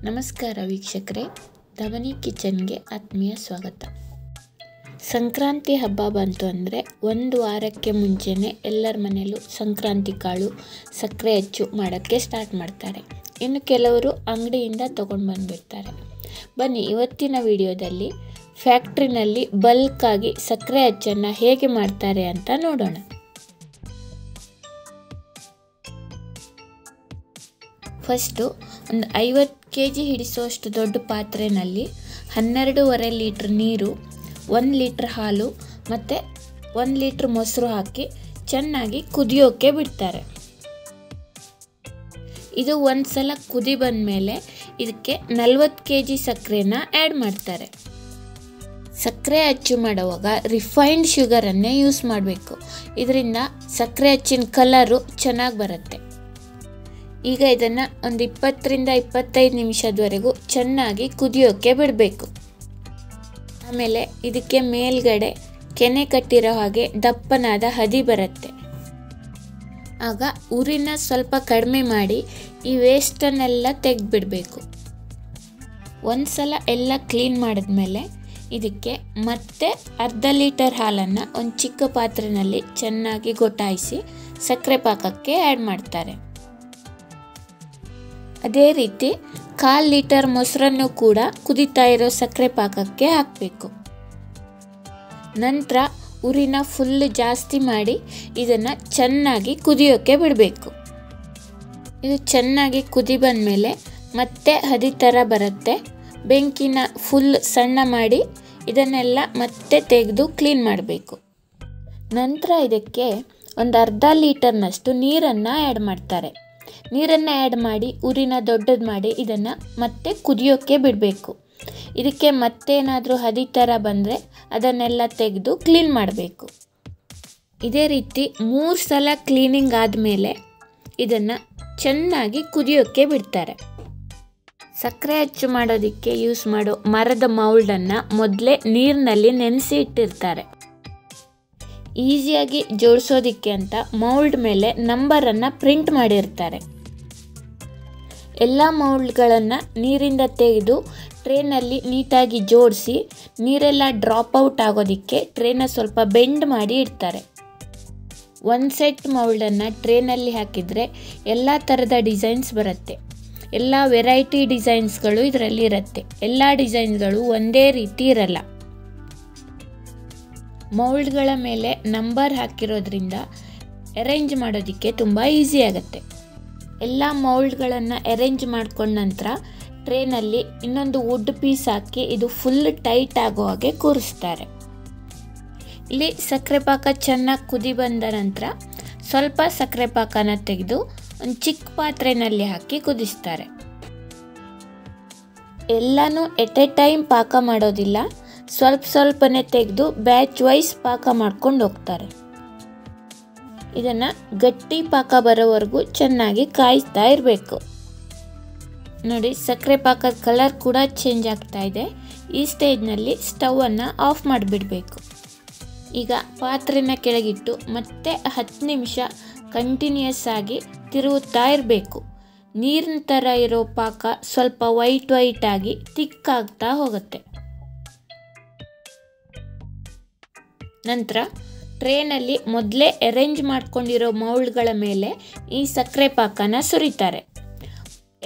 ನಮಸ್ಕಾರ ವೀಕ್ಷಕರೇ, ಧವನಿ ಕಿಚನ್ಗೆ ಆತ್ಮೀಯ ಸ್ವಾಗತ. ಸಂಕ್ರಾಂತಿ ಹಬ್ಬ ಬಂತು ಅಂದರೆ ಒಂದು ವಾರಕ್ಕೆ ಮುಂಚೆನೇ ಎಲ್ಲರ ಮನೆಯಲ್ಲೂ ಸಂಕ್ರಾಂತಿ ಕಾಳು ಸಕ್ಕರೆ ಅಚ್ಚು ಮಾಡೋಕ್ಕೆ ಸ್ಟಾರ್ಟ್ ಮಾಡ್ತಾರೆ. ಇನ್ನು ಕೆಲವರು ಅಂಗಡಿಯಿಂದ ತೊಗೊಂಡು ಬಂದುಬಿಡ್ತಾರೆ. ಬನ್ನಿ, ಇವತ್ತಿನ ವಿಡಿಯೋದಲ್ಲಿ ಫ್ಯಾಕ್ಟ್ರಿನಲ್ಲಿ ಬಲ್ಕಾಗಿ ಸಕ್ಕರೆ ಅಚ್ಚನ್ನು ಹೇಗೆ ಮಾಡ್ತಾರೆ ಅಂತ ನೋಡೋಣ. ಫಸ್ಟು ಒಂದು 50 kg ಹಿಡಿಸುವಷ್ಟು ದೊಡ್ಡ ಪಾತ್ರೆಯಲ್ಲಿ 12.5 ಲೀಟ್ರ್ ನೀರು, 1 ಲೀಟ್ರ್ ಹಾಲು ಮತ್ತು 1 ಲೀಟ್ರ್ ಮೊಸರು ಹಾಕಿ ಚೆನ್ನಾಗಿ ಕುದಿಯೋಕ್ಕೆ ಬಿಡ್ತಾರೆ. ಇದು ಒಂದು ಸಲ ಕುದಿ ಬಂದ ಮೇಲೆ ಇದಕ್ಕೆ 40 kg ಸಕ್ಕರೆನ ಆ್ಯಡ್ ಮಾಡ್ತಾರೆ. ಸಕ್ಕರೆ ಅಚ್ಚು ಮಾಡುವಾಗ ರಿಫೈನ್ಡ್ ಶುಗರನ್ನೇ ಯೂಸ್ ಮಾಡಬೇಕು. ಇದರಿಂದ ಸಕ್ಕರೆ ಅಚ್ಚಿನ ಕಲರು ಚೆನ್ನಾಗಿ ಬರುತ್ತೆ. ಈಗ ಇದನ್ನು ಒಂದು 20 ರಿಂದ 25 ನಿಮಿಷದವರೆಗೂ ಚೆನ್ನಾಗಿ ಕುದಿಯೋಕ್ಕೆ ಬಿಡಬೇಕು. ಆಮೇಲೆ ಇದಕ್ಕೆ ಮೇಲ್ಗಡೆ ಕೆನೆ ಕಟ್ಟಿರೋ ಹಾಗೆ ದಪ್ಪನಾದ ಹದಿ ಬರುತ್ತೆ. ಆಗ ಉರಿನ ಸ್ವಲ್ಪ ಕಡಿಮೆ ಮಾಡಿ ಈ ವೇಸ್ಟನ್ನೆಲ್ಲ ತೆಗೆದುಬಿಡಬೇಕು. ಒಂದು ಸಲ ಎಲ್ಲ ಕ್ಲೀನ್ ಮಾಡಿದ್ಮೇಲೆ ಇದಕ್ಕೆ ಮತ್ತೆ 1/2 ಲೀಟರ್ ಹಾಲನ್ನು ಒಂದು ಚಿಕ್ಕ ಪಾತ್ರೆಯಲ್ಲಿ ಚೆನ್ನಾಗಿ ಗೊಟಾಯಿಸಿ ಸಕ್ಕರೆ ಪಾಕಕ್ಕೆ ಆ್ಯಡ್ ಮಾಡ್ತಾರೆ. ಅದೇ ರೀತಿ 1/4 ಲೀಟರ್ ಮೊಸರನ್ನು ಕೂಡ ಕುದಿತಾ ಇರೋ ಸಕ್ಕರೆ ಪಾಕಕ್ಕೆ ಹಾಕಬೇಕು. ನಂತರ ಉರಿನ ಫುಲ್ ಜಾಸ್ತಿ ಮಾಡಿ ಇದನ್ನು ಚೆನ್ನಾಗಿ ಕುದಿಯೋಕ್ಕೆ ಬಿಡಬೇಕು. ಇದು ಚೆನ್ನಾಗಿ ಕುದಿ ಬಂದಮೇಲೆ ಮತ್ತೆ ಹದಿ ಥರ ಬರುತ್ತೆ. ಬೆಂಕಿನ ಫುಲ್ ಸಣ್ಣ ಮಾಡಿ ಇದನ್ನೆಲ್ಲ ಮತ್ತೆ ತೆಗೆದು ಕ್ಲೀನ್ ಮಾಡಬೇಕು. ನಂತರ ಇದಕ್ಕೆ ಒಂದು 1/2 ಲೀಟರ್ನಷ್ಟು ನೀರನ್ನು ಆ್ಯಡ್ ಮಾಡ್ತಾರೆ. ನೀರನ್ನು ಆ್ಯಡ್ ಮಾಡಿ ಉರಿನ ದೊಡ್ಡದು ಮಾಡಿ ಇದನ್ನು ಮತ್ತೆ ಕುದಿಯೋಕ್ಕೆ ಬಿಡಬೇಕು. ಇದಕ್ಕೆ ಮತ್ತೇನಾದರೂ ಹದಿ ಥರ ಬಂದರೆ ಅದನ್ನೆಲ್ಲ ತೆಗೆದು ಕ್ಲೀನ್ ಮಾಡಬೇಕು. ಇದೇ ರೀತಿ 3 ಸಲ ಕ್ಲೀನಿಂಗ್ ಆದಮೇಲೆ ಇದನ್ನು ಚೆನ್ನಾಗಿ ಕುದಿಯೋಕ್ಕೆ ಬಿಡ್ತಾರೆ. ಸಕ್ಕರೆ ಅಚ್ಚು ಮಾಡೋದಕ್ಕೆ ಯೂಸ್ ಮಾಡೋ ಮರದ ಮೌಲ್ಡನ್ನು ಮೊದಲೇ ನೀರಿನಲ್ಲಿ ನೆನೆಸಿ ಇಟ್ಟಿರ್ತಾರೆ. ಈಸಿಯಾಗಿ ಜೋಡಿಸೋದಕ್ಕೆ ಅಂತ ಮೌಲ್ಡ್ ಮೇಲೆ ನಂಬರನ್ನು ಪ್ರಿಂಟ್ ಮಾಡಿರ್ತಾರೆ. ಎಲ್ಲ ಮೌಲ್ಡ್ಗಳನ್ನು ನೀರಿಂದ ತೆಗೆದು ಟ್ರೇನಲ್ಲಿ ನೀಟಾಗಿ ಜೋಡಿಸಿ ನೀರೆಲ್ಲ ಡ್ರಾಪ್ ಔಟ್ ಆಗೋದಕ್ಕೆ ಟ್ರೇನ ಸ್ವಲ್ಪ ಬೆಂಡ್ ಮಾಡಿ ಇಡ್ತಾರೆ. ಒಂದು ಸೆಟ್ ಮೌಲ್ಡನ್ನು ಟ್ರೇನಲ್ಲಿ ಹಾಕಿದರೆ ಎಲ್ಲ ಥರದ ಡಿಸೈನ್ಸ್ ಬರುತ್ತೆ. ಎಲ್ಲ ವೆರೈಟಿ ಡಿಸೈನ್ಸ್ಗಳು ಇದರಲ್ಲಿ ಇರುತ್ತೆ. ಎಲ್ಲ ಡಿಸೈನ್ಗಳು ಒಂದೇ ರೀತಿ ಇರಲ್ಲ. ಮೌಲ್ಡ್ಗಳ ಮೇಲೆ ನಂಬರ್ ಹಾಕಿರೋದ್ರಿಂದ ಅರೇಂಜ್ ಮಾಡೋದಕ್ಕೆ ತುಂಬ ಈಸಿ ಆಗುತ್ತೆ. ಎಲ್ಲ ಮೌಲ್ಡ್ಗಳನ್ನು ಅರೇಂಜ್ ಮಾಡ್ಕೊಂಡ ನಂತರ ಟ್ರೇನಲ್ಲಿ ಇನ್ನೊಂದು ವುಡ್ ಪೀಸ್ ಹಾಕಿ ಇದು ಫುಲ್ ಟೈಟ್ ಆಗೋ ಹಾಗೆ ಕೂರಿಸ್ತಾರೆ. ಇಲ್ಲಿ ಸಕ್ಕರೆ ಪಾಕ ಚೆನ್ನಾಗಿ ಕುದಿ ಬಂದ ನಂತರ ಸ್ವಲ್ಪ ಸಕ್ಕರೆ ಪಾಕನ ತೆಗೆದು ಒಂದು ಚಿಕ್ಕ ಪಾತ್ರೆಯಲ್ಲಿ ಹಾಕಿ ಕುದಿಸ್ತಾರೆ. ಎಲ್ಲನೂ ಎಟ್ ಎ ಟೈಮ್ ಪಾಕ ಮಾಡೋದಿಲ್ಲ, ಸ್ವಲ್ಪನೇ ತೆಗೆದು ಬ್ಯಾಚ್ ವೈಸ್ ಪಾಕ ಮಾಡ್ಕೊಂಡು ಹೋಗ್ತಾರೆ. ಇದನ್ನು ಗಟ್ಟಿ ಪಾಕ ಬರೋವರೆಗೂ ಚೆನ್ನಾಗಿ ಕಾಯಿಸ್ತಾ ಇರಬೇಕು. ನೋಡಿ, ಸಕ್ಕರೆ ಪಾಕದ ಕಲರ್ ಕೂಡ ಚೇಂಜ್ ಆಗ್ತಾ ಇದೆ. ಈ ಸ್ಟೇಜ್ನಲ್ಲಿ ಸ್ಟವನ್ನು ಆಫ್ ಮಾಡಿಬಿಡಬೇಕು. ಈಗ ಪಾತ್ರೆನ ಕೆಳಗಿಟ್ಟು ಮತ್ತೆ 10 ನಿಮಿಷ ಕಂಟಿನ್ಯೂಸ್ ಆಗಿ ತಿರುಗುತ್ತಾ ಇರಬೇಕು. ನೀರಿನ ಥರ ಇರೋ ಪಾಕ ಸ್ವಲ್ಪ ವೈಟ್ ಆಗಿ ತಿಕ್ಕಾಗ್ತಾ ಹೋಗುತ್ತೆ. ನಂತರ ಟ್ರೇನಲ್ಲಿ ಮೊದಲೇ ಅರೇಂಜ್ ಮಾಡ್ಕೊಂಡಿರೋ ಮೌಲ್ಡ್ಗಳ ಮೇಲೆ ಈ ಸಕ್ಕರೆ ಪಾಕನ ಸುರಿತಾರೆ.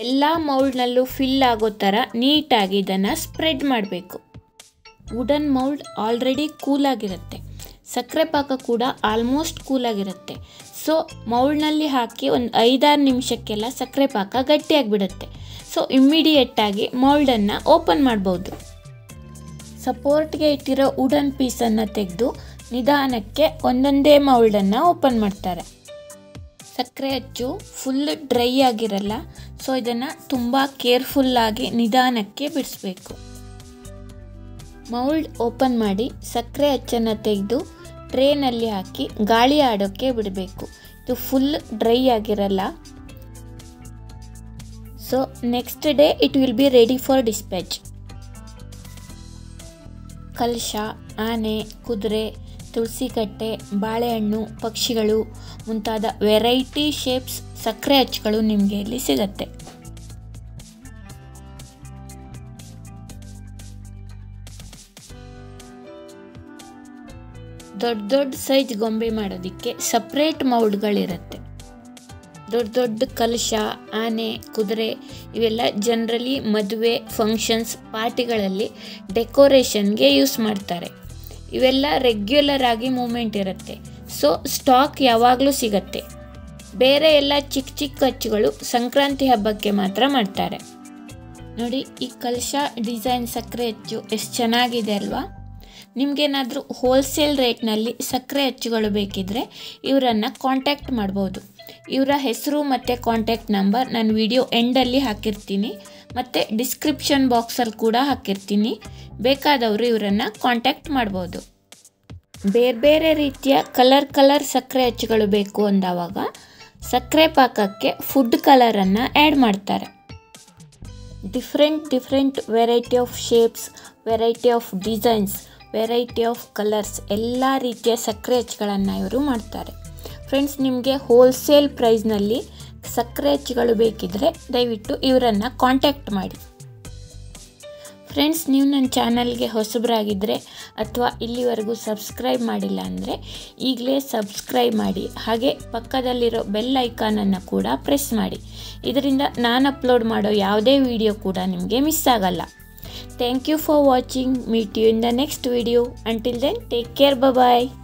ಎಲ್ಲ ಮೌಲ್ಡ್ನಲ್ಲೂ ಫಿಲ್ ಆಗೋ ಥರ ನೀಟಾಗಿ ಇದನ್ನು ಸ್ಪ್ರೆಡ್ ಮಾಡಬೇಕು. ವುಡನ್ ಮೌಲ್ಡ್ ಆಲ್ರೆಡಿ ಕೂಲಾಗಿರುತ್ತೆ. ಸಕ್ಕರೆ ಪಾಕ ಕೂಡ ಆಲ್ಮೋಸ್ಟ್ ಕೂಲಾಗಿರುತ್ತೆ. ಸೊ ಮೌಲ್ಡ್ನಲ್ಲಿ ಹಾಕಿ ಒಂದು 5-6 ನಿಮಿಷಕ್ಕೆಲ್ಲ ಸಕ್ಕರೆ ಪಾಕ ಗಟ್ಟಿಯಾಗಿಬಿಡುತ್ತೆ. ಸೊ ಇಮ್ಮಿಡಿಯೇಟಾಗಿ ಮೌಲ್ಡನ್ನು ಓಪನ್ ಮಾಡ್ಬೋದು. ಸಪೋರ್ಟ್ಗೆ ಇಟ್ಟಿರೋ ವುಡನ್ ಪೀಸನ್ನು ತೆಗೆದು ನಿಧಾನಕ್ಕೆ ಒಂದೊಂದೇ ಮೌಲ್ಡನ್ನು ಓಪನ್ ಮಾಡ್ತಾರೆ. ಸಕ್ಕರೆ ಅಚ್ಚು ಫುಲ್ ಡ್ರೈ ಆಗಿರಲ್ಲ. ಸೊ ಇದನ್ನು ತುಂಬ ಕೇರ್ಫುಲ್ಲಾಗಿ ನಿಧಾನಕ್ಕೆ ಬಿಡಿಸ್ಬೇಕು. ಮೌಲ್ಡ್ ಓಪನ್ ಮಾಡಿ ಸಕ್ಕರೆ ಅಚ್ಚನ್ನು ತೆಗೆದು ಟ್ರೇನಲ್ಲಿ ಹಾಕಿ ಗಾಳಿ ಆಡೋಕ್ಕೆ ಬಿಡಬೇಕು. ಇದು ಫುಲ್ ಡ್ರೈ ಆಗಿರಲ್ಲ. So next day it will be ready for dispatch. ಕಲಶ, ಆನೆ, ಕುದುರೆ, ತುಳಸಿ ಕಟ್ಟೆ, ಬಾಳೆಹಣ್ಣು, ಪಕ್ಷಿಗಳು ಮುಂತಾದ ವೆರೈಟಿ ಶೇಪ್ಸ್ ಸಕ್ಕರೆ ಅಚ್ಚುಗಳು ನಿಮಗೆ ಇಲ್ಲಿ ಸಿಗುತ್ತೆ. ದೊಡ್ಡ ದೊಡ್ಡ ಸೈಜ್ ಗೊಂಬೆ ಮಾಡೋದಕ್ಕೆ ಸಪ್ರೇಟ್ ಮೌಲ್ಡ್ಗಳಿರುತ್ತೆ. ದೊಡ್ಡ ದೊಡ್ಡ ಕಲಶ, ಆನೆ, ಕುದುರೆ ಇವೆಲ್ಲ ಜನರಲಿ ಮದುವೆ, ಫಂಕ್ಷನ್ಸ್, ಪಾರ್ಟಿಗಳಲ್ಲಿ ಡೆಕೋರೇಷನ್ಗೆ ಯೂಸ್ ಮಾಡ್ತಾರೆ. ಇವೆಲ್ಲ ರೆಗ್ಯುಲರ್ ಆಗಿ ಮೂವ್ಮೆಂಟ್ ಇರುತ್ತೆ. ಸೊ ಸ್ಟಾಕ್ ಯಾವಾಗಲೂ ಸಿಗತ್ತೆ. ಬೇರೆ ಎಲ್ಲ ಚಿಕ್ಕ ಚಿಕ್ಕ ಅಚ್ಚುಗಳು ಸಂಕ್ರಾಂತಿ ಹಬ್ಬಕ್ಕೆ ಮಾತ್ರ ಮಾಡ್ತಾರೆ. ನೋಡಿ, ಈ ಕಲಶ ಡಿಸೈನ್ ಸಕ್ಕರೆ ಅಚ್ಚು ಎಷ್ಟು ಚೆನ್ನಾಗಿದೆ ಅಲ್ವಾ? ನಿಮಗೇನಾದರೂ ಹೋಲ್ಸೇಲ್ ರೇಟ್ನಲ್ಲಿ ಸಕ್ಕರೆ ಅಚ್ಚುಗಳು ಬೇಕಿದ್ದರೆ ಇವರನ್ನು ಕಾಂಟ್ಯಾಕ್ಟ್ ಮಾಡ್ಬೋದು. ಇವರ ಹೆಸರು ಮತ್ತು ಕಾಂಟ್ಯಾಕ್ಟ್ ನಂಬರ್ ನಾನು ವಿಡಿಯೋ ಎಂಡಲ್ಲಿ ಹಾಕಿರ್ತೀನಿ ಮತ್ತು ಡಿಸ್ಕ್ರಿಪ್ಷನ್ ಬಾಕ್ಸಲ್ಲಿ ಕೂಡ ಹಾಕಿರ್ತೀನಿ. ಬೇಕಾದವರು ಇವರನ್ನು ಕಾಂಟ್ಯಾಕ್ಟ್ ಮಾಡ್ಬೋದು. ಬೇರೆ ಬೇರೆ ರೀತಿಯ ಕಲರ್ ಸಕ್ಕರೆ ಅಚ್ಚುಗಳು ಬೇಕು ಅಂದವಾಗ ಸಕ್ಕರೆ ಪಾಕಕ್ಕೆ ಫುಡ್ ಕಲರನ್ನು ಆ್ಯಡ್ ಮಾಡ್ತಾರೆ. Different variety of shapes, variety of designs, variety of colours ಎಲ್ಲ ರೀತಿಯ ಸಕ್ಕರೆ ಅಚ್ಚುಗಳನ್ನು ಇವರು ಮಾಡ್ತಾರೆ. ಫ್ರೆಂಡ್ಸ್, ನಿಮಗೆ ಹೋಲ್ಸೇಲ್ ಪ್ರೈಸ್ನಲ್ಲಿ ಸಕ್ಕರೆ ಅಚ್ಚುಗಳು ಬೇಕಿದ್ದರೆ ದಯವಿಟ್ಟು ಇವರನ್ನು ಕಾಂಟ್ಯಾಕ್ಟ್ ಮಾಡಿ. ಫ್ರೆಂಡ್ಸ್, ನೀವು ನನ್ನ ಚಾನಲ್ಗೆ ಹೊಸಬರಾಗಿದ್ದರೆ ಅಥವಾ ಇಲ್ಲಿವರೆಗೂ ಸಬ್ಸ್ಕ್ರೈಬ್ ಮಾಡಿಲ್ಲ ಅಂದರೆ ಈಗಲೇ ಸಬ್ಸ್ಕ್ರೈಬ್ ಮಾಡಿ. ಹಾಗೆ ಪಕ್ಕದಲ್ಲಿರೋ ಬೆಲ್ ಐಕಾನನ್ನು ಕೂಡ ಪ್ರೆಸ್ ಮಾಡಿ. ಇದರಿಂದ ನಾನು ಅಪ್ಲೋಡ್ ಮಾಡೋ ಯಾವುದೇ ವಿಡಿಯೋ ಕೂಡ ನಿಮಗೆ ಮಿಸ್ ಆಗಲ್ಲ. Thank you for watching. Meet you in the next video. Until then, take care. Bye bye.